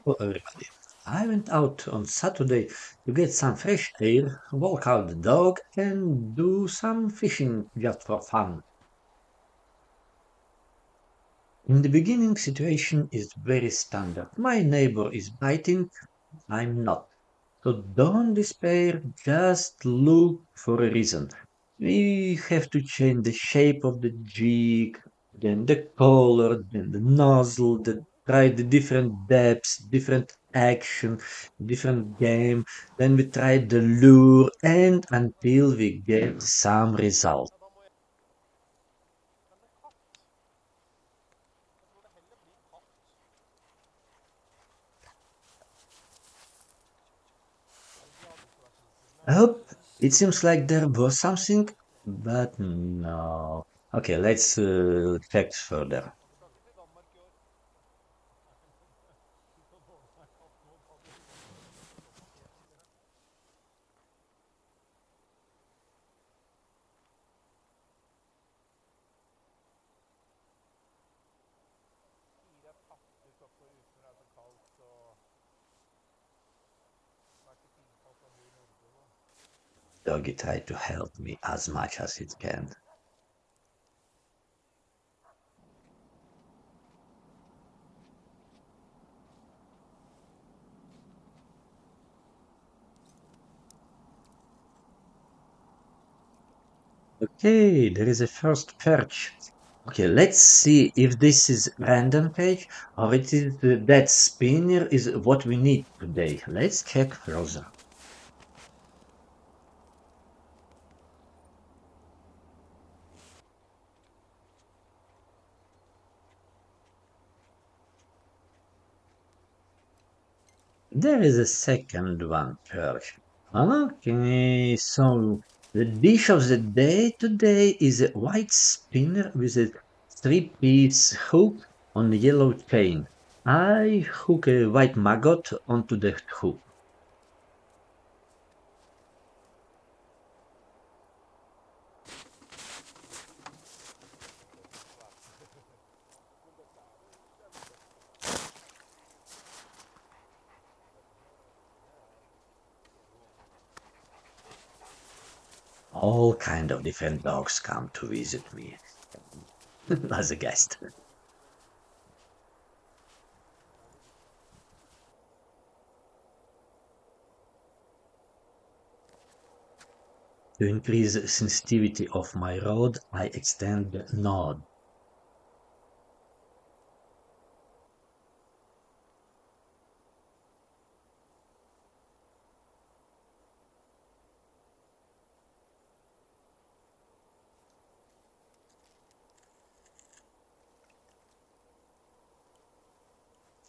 Hello, everybody. I went out on Saturday to get some fresh air, walk out the dog, and do some fishing just for fun. In the beginning, situation is very standard. My neighbor is biting, I'm not. So don't despair, just look for a reason. We have to change the shape of the jig, then the color, then the nozzle, try the different depths, different action, different game. Then we try the lure and until we get some result. I hope it seems like there was something, but no. Okay, let's check further. Doggy tried to help me as much as it can. Okay, there is a first perch. Okay, let's see if this is random page or it is that spinner is what we need today. Let's check further. There is a second one perch. Okay, so the dish of the day today is a white spinner with a three-piece hook on a yellow chain. I hook a white maggot onto the hook. All kind of different dogs come to visit me as a guest. To increase the sensitivity of my rod, I extend the nod.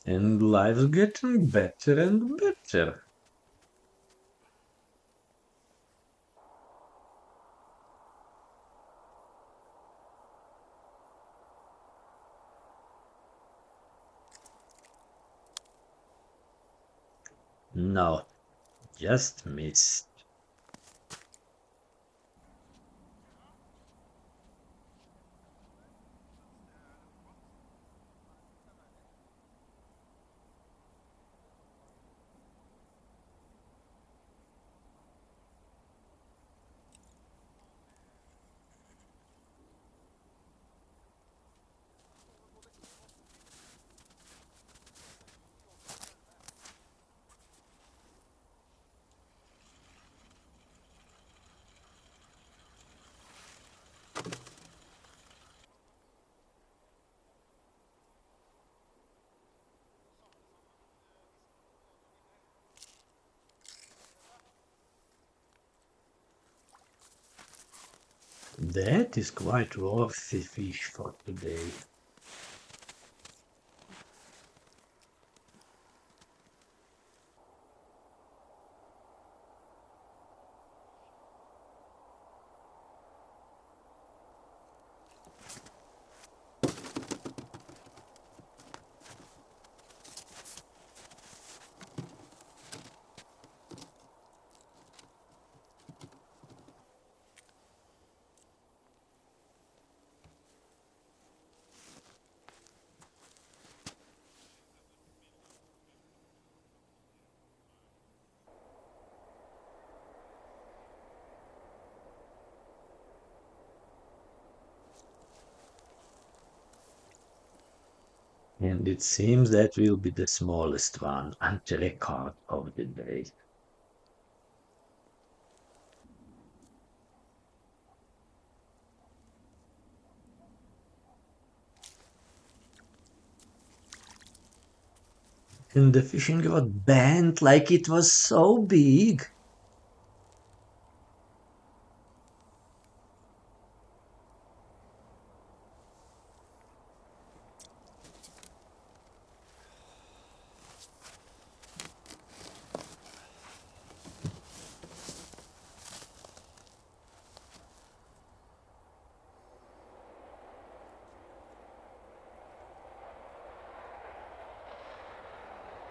And life's getting better and better. No, just missed. That is quite worthy fish for today. And it seems that will be the smallest one and the record of the day. And the fishing rod bent like it was so big.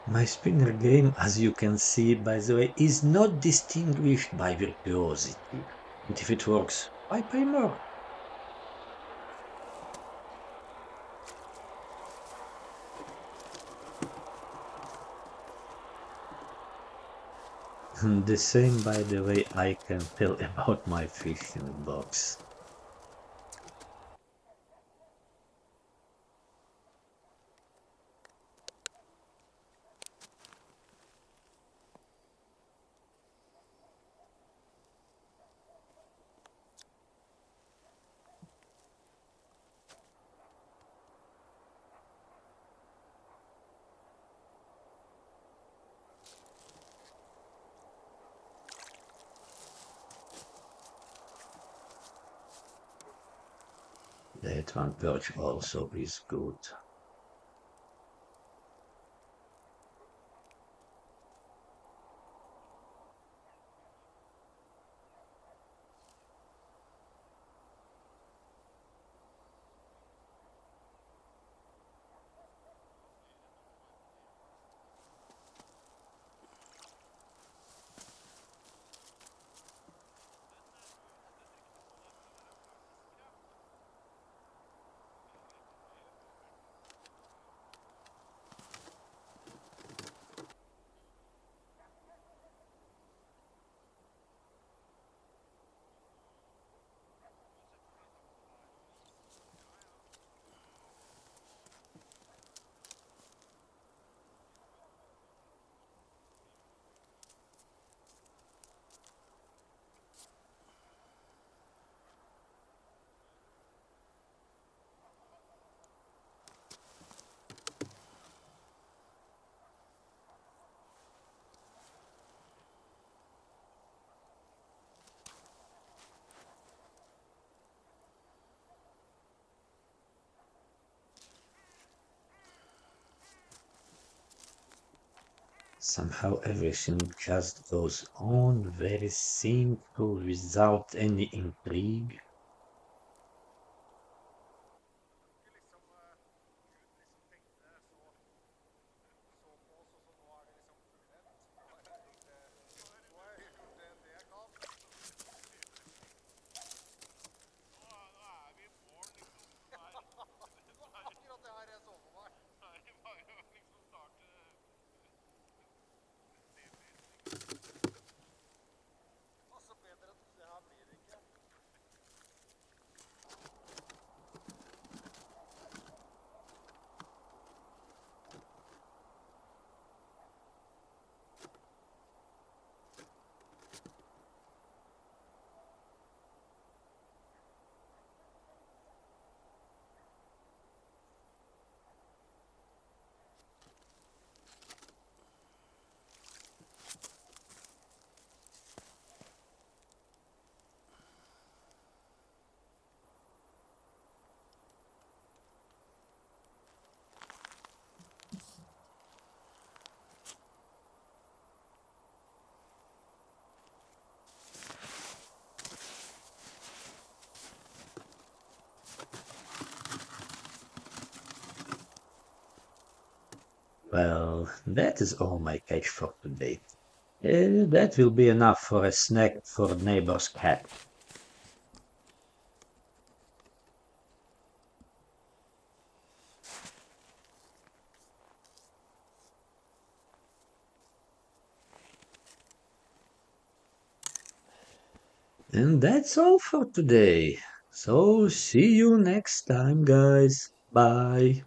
My spinner game, as you can see, by the way, is not distinguished by virtuosity. But if it works, why pay more? The same, by the way, I can tell about my fishing box. That one perch also is good. Somehow everything just goes on very simple without any intrigue. Well, that is all my catch for today. That will be enough for a snack for neighbor's cat. And that's all for today. So see you next time, guys. Bye.